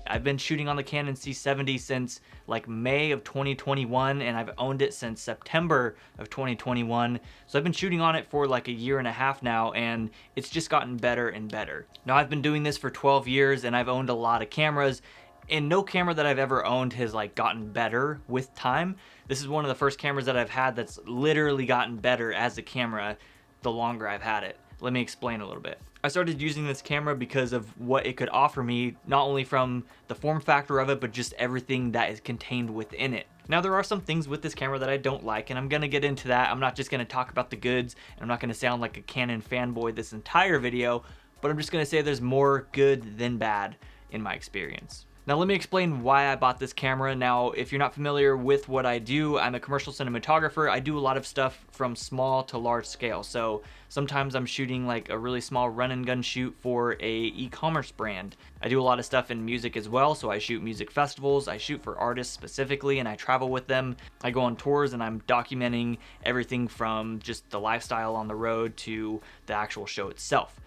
I've been shooting on the Canon C70 since like May of 2021, and I've owned it since September of 2021. So I've been shooting on it for like a year and a half now, and it's just gotten better and better. Now I've been doing this for 12 years and I've owned a lot of cameras, and no camera that I've ever owned has like gotten better with time. This is one of the first cameras that I've had that's literally gotten better as a camera the longer I've had it. Let me explain a little bit. I started using this camera because of what it could offer me, not only from the form factor of it, but just everything that is contained within it. Now there are some things with this camera that I don't like, and I'm gonna get into that. I'm not just gonna talk about the goods, and I'm not gonna sound like a Canon fanboy this entire video, but I'm just gonna say there's more good than bad in my experience. Now let me explain why I bought this camera. Now, if you're not familiar with what I do, I'm a commercial cinematographer. I do a lot of stuff from small to large scale. So sometimes I'm shooting like a really small run and gun shoot for a e-commerce brand. I do a lot of stuff in music as well. So I shoot music festivals, I shoot for artists specifically, and I travel with them. I go on tours and I'm documenting everything from just the lifestyle on the road to the actual show itself.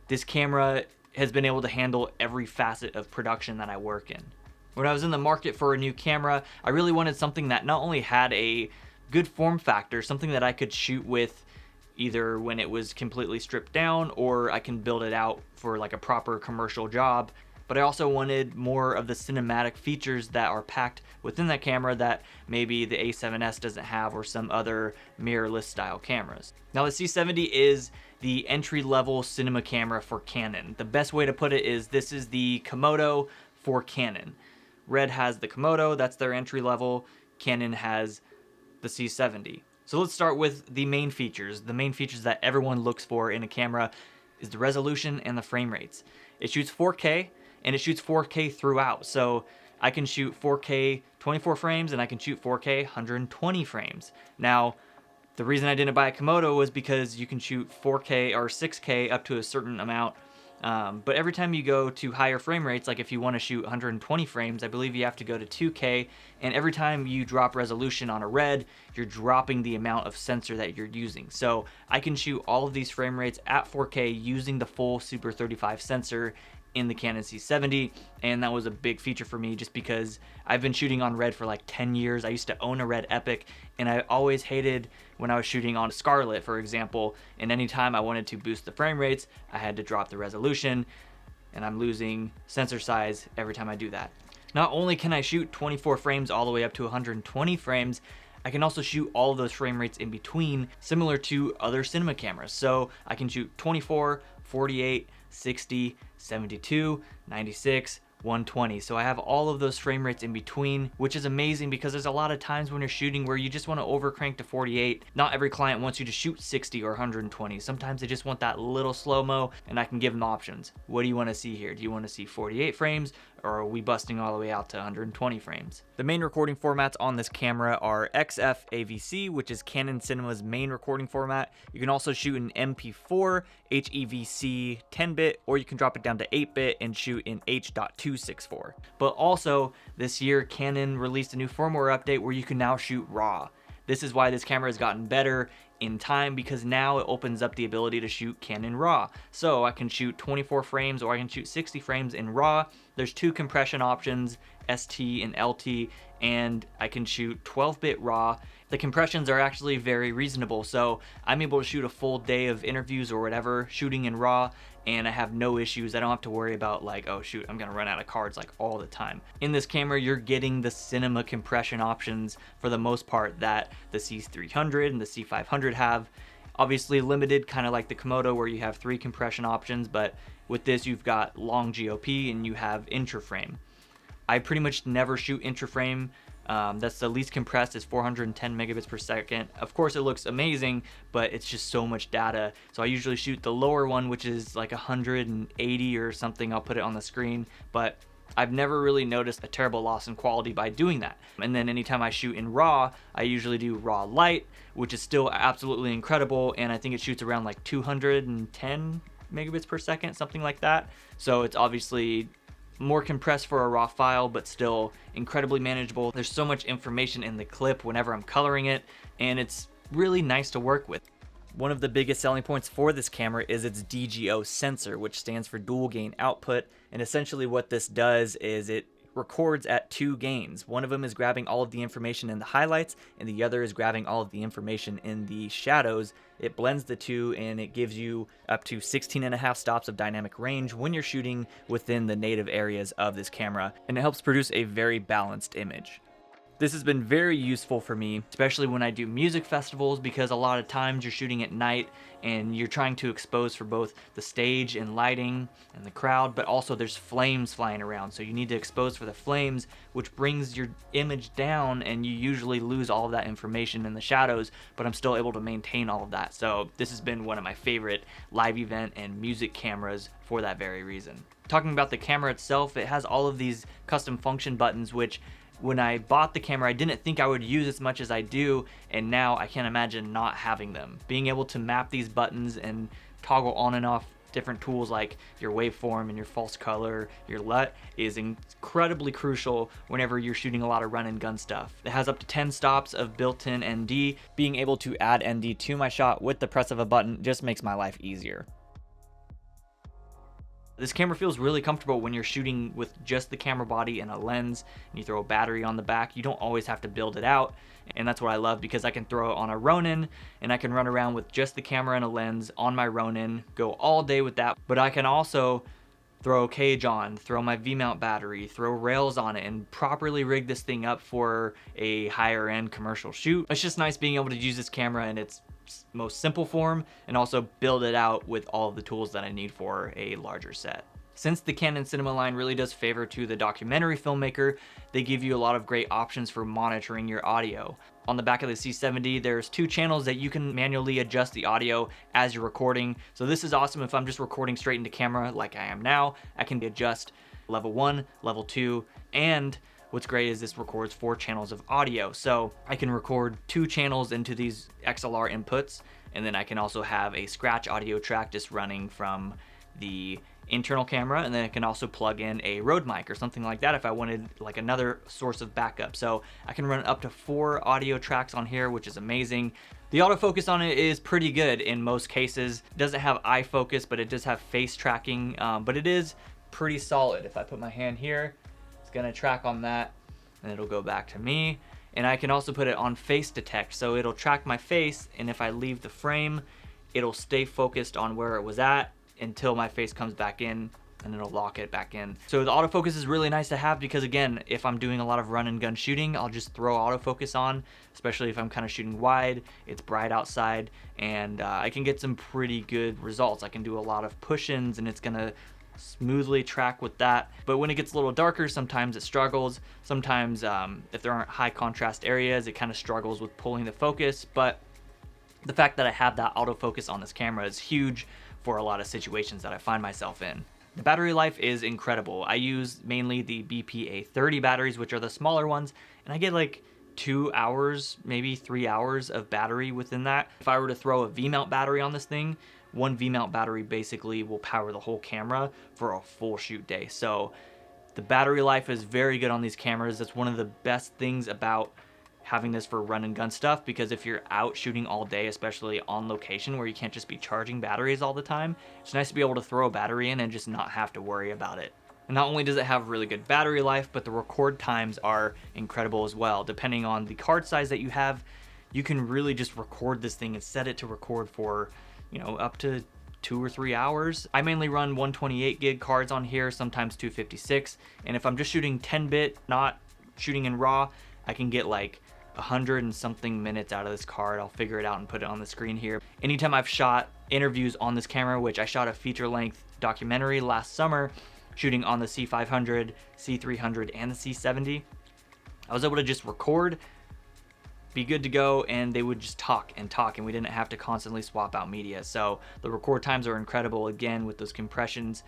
This camera has been able to handle every facet of production that I work in. When I was in the market for a new camera, I really wanted something that not only had a good form factor, something that I could shoot with either when it was completely stripped down or I can build it out for like a proper commercial job, but I also wanted more of the cinematic features that are packed within that camera that maybe the A7S doesn't have, or some other mirrorless style cameras. Now the C70 is the entry-level cinema camera for Canon. The best way to put it is this is the Komodo for Canon. Red has the Komodo, that's their entry level. Canon has the C70. So let's start with the main features. The main features that everyone looks for in a camera is the resolution and the frame rates. It shoots 4K, and it shoots 4K throughout. So I can shoot 4K 24 frames and I can shoot 4K 120 frames. Now, the reason I didn't buy a Komodo was because you can shoot 4K or 6K up to a certain amount. But every time you go to higher frame rates, like if you want to shoot 120 frames, I believe you have to go to 2K. And every time you drop resolution on a Red, you're dropping the amount of sensor that you're using. So I can shoot all of these frame rates at 4K using the full Super 35 sensor in the Canon C70, and that was a big feature for me just because I've been shooting on Red for like 10 years. I used to own a Red Epic, and I always hated when I was shooting on Scarlet, for example, and anytime I wanted to boost the frame rates, I had to drop the resolution, and I'm losing sensor size every time I do that. Not only can I shoot 24 frames all the way up to 120 frames, I can also shoot all of those frame rates in between, similar to other cinema cameras. So I can shoot 24, 48, 60, 72, 96, 120. So I have all of those frame rates in between, which is amazing because there's a lot of times when you're shooting where you just want to overcrank to 48. Not every client wants you to shoot 60 or 120. Sometimes they just want that little slow-mo, and I can give them options. What do you want to see here? Do you want to see 48 frames, or are we busting all the way out to 120 frames? The main recording formats on this camera are XF AVC, which is Canon Cinema's main recording format. You can also shoot in MP4, HEVC 10-bit, or you can drop it down to 8-bit and shoot in H.264. But also, this year, Canon released a new firmware update where you can now shoot RAW. This is why this camera has gotten better in time, because now it opens up the ability to shoot Canon RAW. So I can shoot 24 frames or I can shoot 60 frames in RAW. There's two compression options, ST and LT, and I can shoot 12-bit RAW. The compressions are actually very reasonable, so I'm able to shoot a full day of interviews or whatever shooting in RAW, and I have no issues. I don't have to worry about like, oh shoot, I'm gonna run out of cards like all the time. In this camera, you're getting the cinema compression options for the most part that the C300 and the C500 have. Obviously limited, kind of like the Komodo where you have 3 compression options, but with this you've got long GOP and you have intraframe. I pretty much never shoot intraframe. That's the least compressed, is 410 megabits per second. Of course it looks amazing, but it's just so much data. So I usually shoot the lower one, which is like 180 or something. I'll put it on the screen, but I've never really noticed a terrible loss in quality by doing that. And then anytime I shoot in RAW, I usually do RAW Light, which is still absolutely incredible, and I think it shoots around like 210 megabits per second, something like that. So it's obviously more compressed for a raw file, but still incredibly manageable. There's so much information in the clip whenever I'm coloring it, and it's really nice to work with. One of the biggest selling points for this camera is its DGO sensor, which stands for dual gain output. And essentially what this does is it records at two gains. One of them is grabbing all of the information in the highlights, and the other is grabbing all of the information in the shadows. It blends the two, and it gives you up to 16.5 stops of dynamic range when you're shooting within the native areas of this camera, and it helps produce a very balanced image. This has been very useful for me, especially when I do music festivals, because a lot of times you're shooting at night and you're trying to expose for both the stage and lighting and the crowd, but also there's flames flying around. So you need to expose for the flames, which brings your image down, and you usually lose all of that information in the shadows, but I'm still able to maintain all of that. So this has been one of my favorite live event and music cameras for that very reason. Talking about the camera itself, it has all of these custom function buttons, which when I bought the camera, I didn't think I would use as much as I do, and now I can't imagine not having them. Being able to map these buttons and toggle on and off different tools like your waveform and your false color, your LUT, is incredibly crucial whenever you're shooting a lot of run and gun stuff. It has up to 10 stops of built-in ND. Being able to add ND to my shot with the press of a button just makes my life easier. This camera feels really comfortable when you're shooting with just the camera body and a lens, and you throw a battery on the back. You don't always have to build it out, and that's what I love, because I can throw it on a Ronin, and I can run around with just the camera and a lens on my Ronin, go all day with that. But I can also throw a cage on, throw my V-mount battery, throw rails on it, and properly rig this thing up for a higher end commercial shoot. It's just nice being able to use this camera in its most simple form, and also build it out with all of the tools that I need for a larger set. Since the Canon cinema line really does favor to the documentary filmmaker, they give you a lot of great options for monitoring your audio. On the back of the C70, there's 2 channels that you can manually adjust the audio as you're recording. So this is awesome if I'm just recording straight into camera like I am now. I can adjust level 1, level 2, and what's great is this records 4 channels of audio. So I can record 2 channels into these XLR inputs, and then I can also have a scratch audio track just running from the internal camera, and then I can also plug in a Rode mic or something like that if I wanted like another source of backup. So I can run up to 4 audio tracks on here, which is amazing. The autofocus on it is pretty good in most cases. It doesn't have eye focus, but it does have face tracking, but it is pretty solid. If I put my hand here, it's gonna track on that, and it'll go back to me. And I can also put it on face detect, so it'll track my face, and if I leave the frame, it'll stay focused on where it was at until my face comes back in, and it'll lock it back in. So the autofocus is really nice to have, because again, if I'm doing a lot of run and gun shooting, I'll just throw autofocus on, especially if I'm kind of shooting wide, it's bright outside, and I can get some pretty good results. I can do a lot of push-ins, and it's gonna smoothly track with that. But when it gets a little darker, sometimes it struggles. Sometimes if there aren't high contrast areas, it kind of struggles with pulling the focus. But the fact that I have that autofocus on this camera is huge for a lot of situations that I find myself in. The battery life is incredible. I use mainly the BPA30 batteries, which are the smaller ones, and I get like 2 hours, maybe 3 hours of battery within that. If I were to throw a V-mount battery on this thing, one V-mount battery basically will power the whole camera for a full shoot day. So the battery life is very good on these cameras. That's one of the best things about having this for run and gun stuff, because if you're out shooting all day, especially on location where you can't just be charging batteries all the time, it's nice to be able to throw a battery in and just not have to worry about it. And not only does it have really good battery life, but the record times are incredible as well. Depending on the card size that you have, you can really just record this thing and set it to record for, you know, up to 2 or 3 hours. I mainly run 128 gig cards on here, sometimes 256. And if I'm just shooting 10-bit, not shooting in RAW, I can get like 100 and something minutes out of this card. I'll figure it out and put it on the screen here. Anytime I've shot interviews on this camera, which I shot a feature-length documentary last summer, shooting on the C500, C300, and the C70, I was able to just record, be good to go, and they would just talk, and we didn't have to constantly swap out media. So the record times are incredible, again, with those compressions,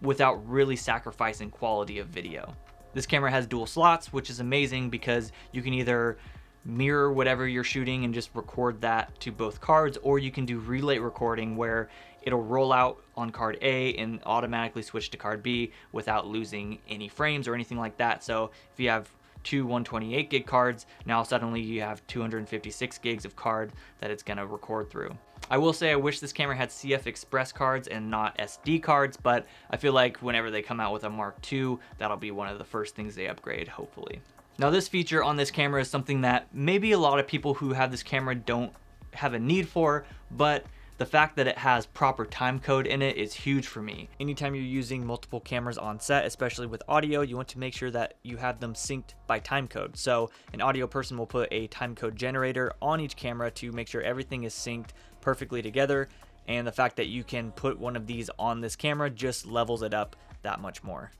without really sacrificing quality of video. This camera has dual slots, which is amazing because you can either mirror whatever you're shooting and just record that to both cards, or you can do relay recording where it'll roll out on card A and automatically switch to card B without losing any frames or anything like that. So if you have 2 128 gig cards, now suddenly you have 256 gigs of card that it's gonna record through. I will say I wish this camera had CF Express cards and not SD cards, but I feel like whenever they come out with a Mark II, that'll be one of the first things they upgrade, hopefully. Now this feature on this camera is something that maybe a lot of people who have this camera don't have a need for, but the fact that it has proper time code in it is huge for me. Anytime you're using multiple cameras on set, especially with audio, you want to make sure that you have them synced by time code. So an audio person will put a time code generator on each camera to make sure everything is synced perfectly together. And the fact that you can put one of these on this camera just levels it up that much more.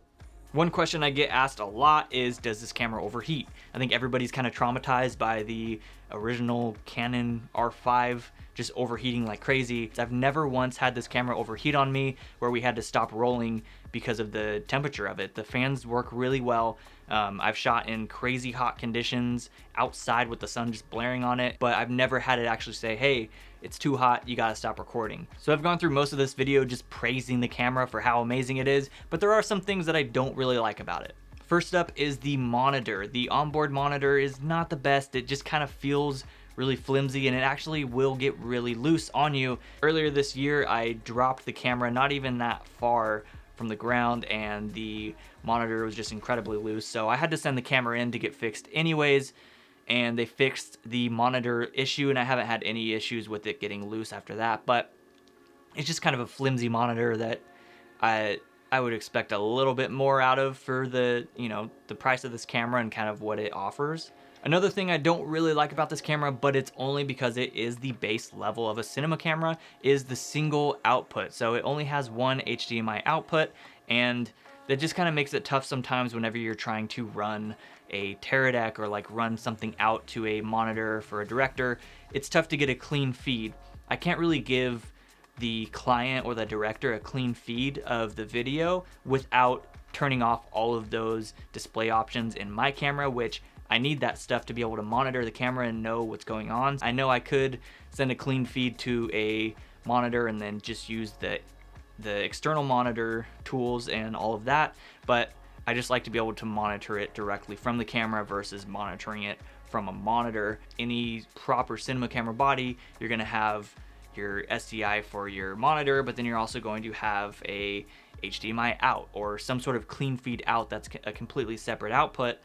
One question I get asked a lot is, does this camera overheat? I think everybody's kind of traumatized by the original Canon R5 just overheating like crazy. I've never once had this camera overheat on me where we had to stop rolling because of the temperature of it. The fans work really well. I've shot in crazy hot conditions outside with the sun just blaring on it, but I've never had it actually say, hey, it's too hot, you gotta stop recording. So I've gone through most of this video just praising the camera for how amazing it is, but there are some things that I don't really like about it. First up is the monitor. The onboard monitor is not the best. It just kind of feels really flimsy, and it actually will get really loose on you. Earlier this year, I dropped the camera not even that far from the ground, and the monitor was just incredibly loose. So I had to send the camera in to get fixed anyways, and they fixed the monitor issue, and I haven't had any issues with it getting loose after that. But it's just kind of a flimsy monitor that I would expect a little bit more out of for the, the price of this camera and kind of what it offers. Another thing I don't really like about this camera, but it's only because it is the base level of a cinema camera, is the single output. So it only has one HDMI output, and that just kind of makes it tough sometimes whenever you're trying to run a Teradek or like run something out to a monitor for a director. It's tough to get a clean feed. I can't really give the client or the director a clean feed of the video without turning off all of those display options in my camera, which I need that stuff to be able to monitor the camera and know what's going on. I know I could send a clean feed to a monitor and then just use the external monitor tools and all of that, but I just like to be able to monitor it directly from the camera versus monitoring it from a monitor. Any proper cinema camera body, you're gonna have your SDI for your monitor, but then you're also going to have a HDMI out or some sort of clean feed out that's a completely separate output.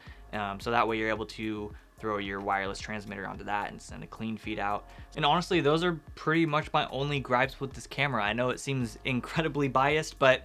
So that way you're able to throw your wireless transmitter onto that and send a clean feed out. And honestly, those are pretty much my only gripes with this camera. I know it seems incredibly biased, but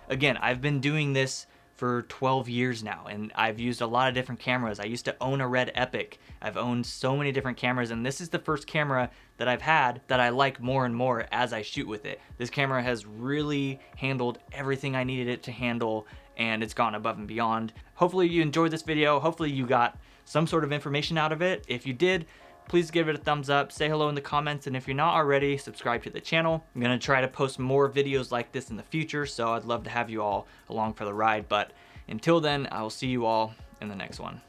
again, I've been doing this for 12 years now, and I've used a lot of different cameras. I used to own a Red Epic. I've owned so many different cameras, and this is the first camera that I've had that I like more and more as I shoot with it. This camera has really handled everything I needed it to handle, and it's gone above and beyond. Hopefully you enjoyed this video. Hopefully you got some sort of information out of it. If you did, please give it a thumbs up, say hello in the comments, and if you're not already, subscribe to the channel. I'm gonna try to post more videos like this in the future, so I'd love to have you all along for the ride. But until then, I will see you all in the next one.